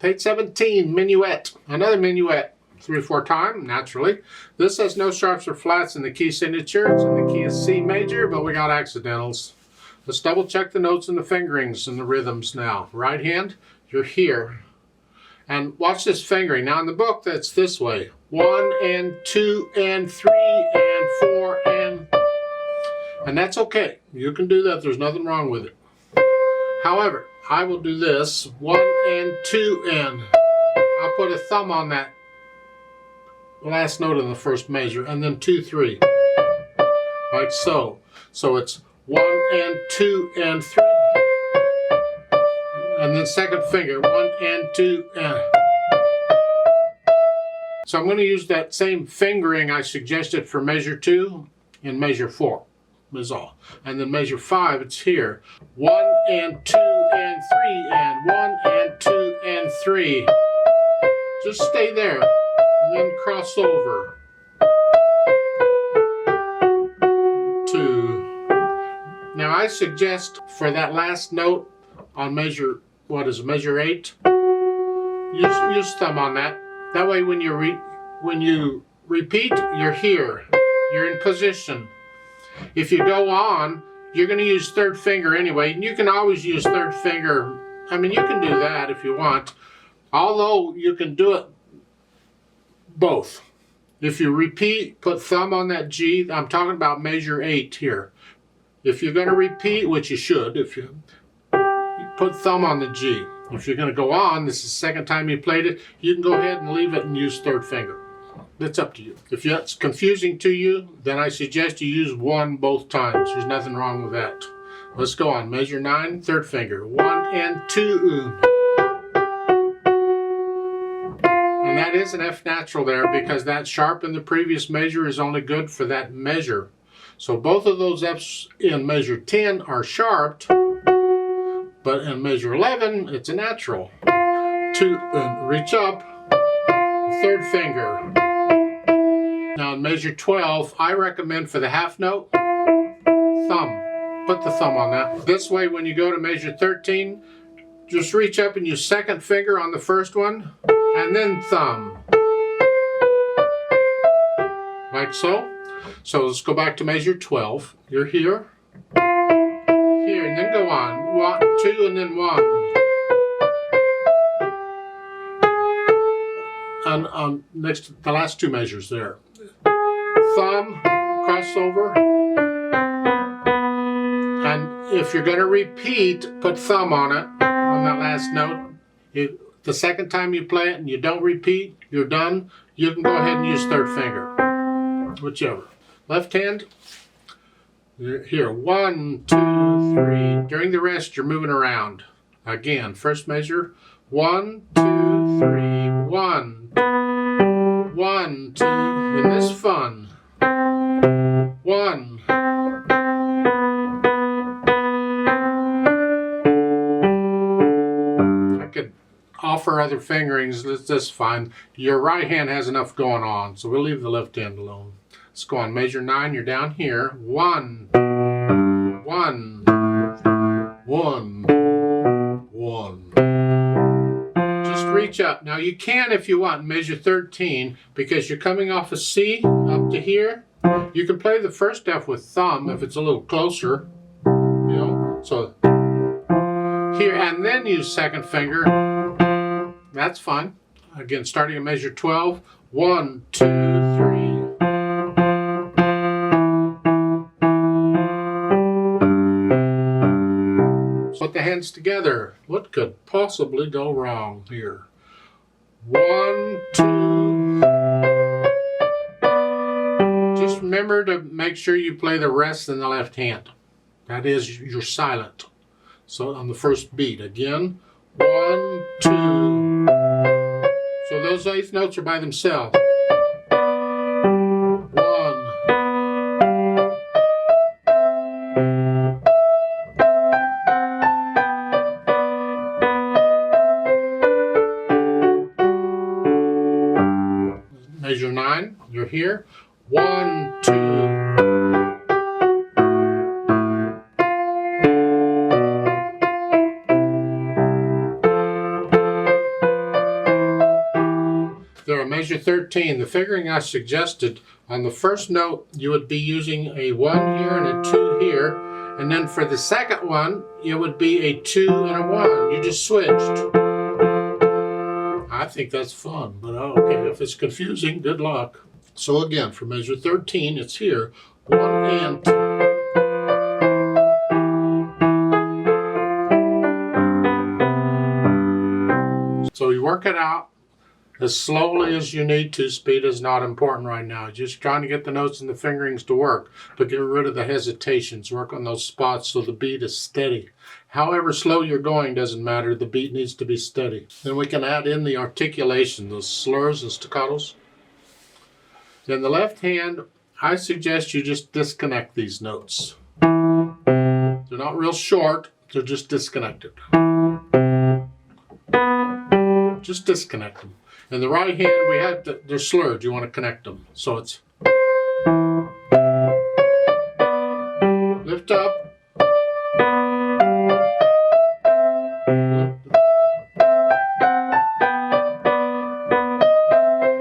Page 17, Minuet. Another Minuet. 3/4 time, naturally. This has no sharps or flats in the key signature. It's in the key of C major, but we got accidentals. Let's double check the notes and the fingerings and the rhythms now. Right hand, you're here. And watch this fingering. Now in the book, that's this way. 1 and 2 and 3 and 4 and that's okay. You can do that. There's nothing wrong with it. However, I will do this. 1 and 2 and I'll put a thumb on that last note in the first measure, and then 2, 3, like so. So it's 1 and 2 and 3, and then second finger, 1 and 2 and. So I'm going to use that same fingering I suggested for measure 2 and measure 4 is all. And then measure 5, it's here. 1 and 2 and 3 and 1 and 2 and 3. Just stay there. And then cross over. 2. Now I suggest for that last note on measure, measure 8, use thumb on that. That way when you repeat, you're here. You're in position. If you go on, you're going to use third finger anyway, and you can always use third finger. I mean, you can do that if you want, although you can do it both. If you repeat, put thumb on that G. I'm talking about measure 8 here. If you're going to repeat, which you should, if you put thumb on the G. If you're going to go on, this is the second time you played it, you can go ahead and leave it and use third finger. That's up to you. If that's confusing to you, then I suggest you use 1 both times. There's nothing wrong with that. Let's go on. Measure 9, third finger. 1 and 2. And that is an F natural there because that sharp in the previous measure is only good for that measure. So both of those Fs in measure 10 are sharped, but in measure 11, it's a natural. 2, reach up, third finger. Now in measure 12, I recommend for the half note, thumb. Put the thumb on that. This way when you go to measure 13, just reach up and use second finger on the first one, and then thumb. Like so. So let's go back to measure 12. You're here. Here, and then go on. 1, 2, and then 1. And next, the last 2 measures there. Thumb, crossover. And if you're going to repeat, put thumb on it, on that last note. The second time you play it and you don't repeat, you're done. You can go ahead and use third finger. Whichever. Left hand. Here, 1, 2, 3. During the rest, you're moving around. Again, first measure. 1, 2, 3. 1, 1, 2. Isn't this fun? 1. I could offer other fingerings. That's just fine. Your right hand has enough going on, so we'll leave the left hand alone. Let's go on. Measure 9. You're down here. 1, 1, 1, 1. Just reach up. Now you can, if you want, measure 13 because you're coming off a C up to here. You can play the first F with thumb if it's a little closer. You know, so here and then use second finger. That's fine. Again, starting at measure 12. 1, 2, 3. Put the hands together. What could possibly go wrong here? 1, 2. Just remember to make sure you play the rest in the left hand. That is, you're silent. So on the first beat, again, 1, 2. So those 8th notes are by themselves. 1. Measure 9, you're here. 1, 2. There are measure 13. The fingering I suggested, on the first note, you would be using a 1 here and a 2 here. And then for the second one, it would be a 2 and a 1. You just switched. I think that's fun, but okay, if it's confusing, good luck. So again, for measure 13, it's here. 1 and 2. So you work it out as slowly as you need to. Speed is not important right now. Just trying to get the notes and the fingerings to work, but get rid of the hesitations. Work on those spots so the beat is steady. However slow you're going doesn't matter. The beat needs to be steady. Then we can add in the articulation, those slurs and staccatos. In the left hand, I suggest you just disconnect these notes. They're not real short, they're just disconnected. Just disconnect them. In the right hand, we have they're slurred. You want to connect them. So it's lift up.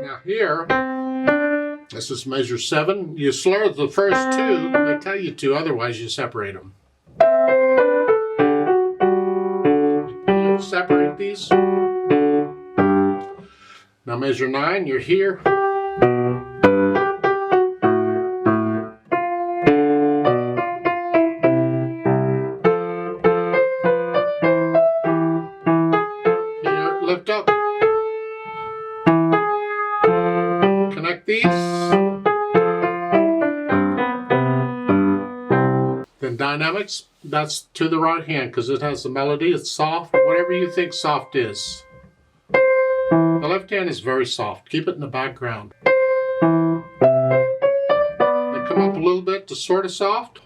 Now here, this is measure 7. You slur the first 2. They tell you to, otherwise you separate them. You separate these. Now measure 9, you're here. Here, lift up. Connect these. Then dynamics, that's to the right hand because it has the melody, it's soft, whatever you think soft is. The left hand is very soft. Keep it in the background. Then come up a little bit to sort of soft.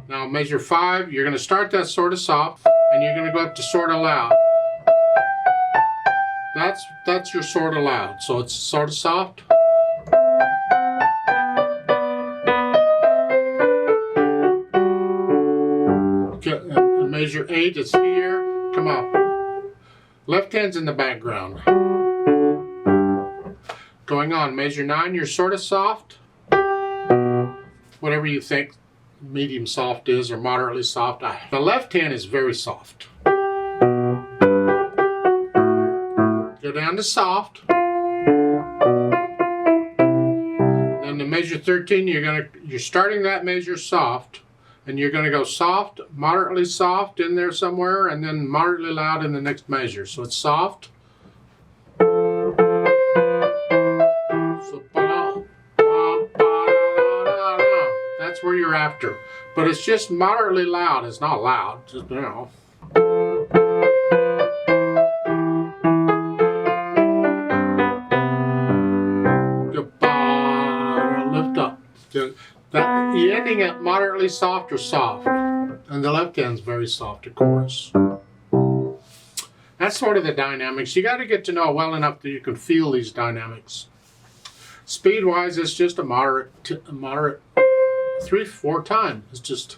Now measure 5. You're going to start that sort of soft, and you're going to go up to sort of loud. That's your sort of loud. So it's sort of soft. And measure 8. It's here. Come up. Left hand's in the background. Going on, measure 9, you're sort of soft. Whatever you think medium soft is or moderately soft. The left hand is very soft. Go down to soft. Then to measure 13, you're starting that measure soft. And you're going to go soft, moderately soft in there somewhere, and then moderately loud in the next measure. So it's soft. That's where you're after. But it's just moderately loud. It's not loud. Just, you know. Lift up. You're ending at moderately soft or soft. And the left hand's very soft, of course. That's sort of the dynamics. You got to get to know well enough that you can feel these dynamics. Speed-wise, it's just a moderate 3-4 time. It's just...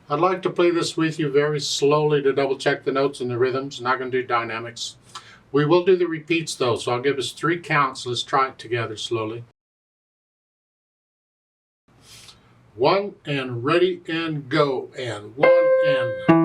I'd like to play this with you very slowly to double check the notes and the rhythms. I'm not going to do dynamics. We will do the repeats though, so I'll give us 3 counts. Let's try it together slowly. 1 and ready and go, and 1 and...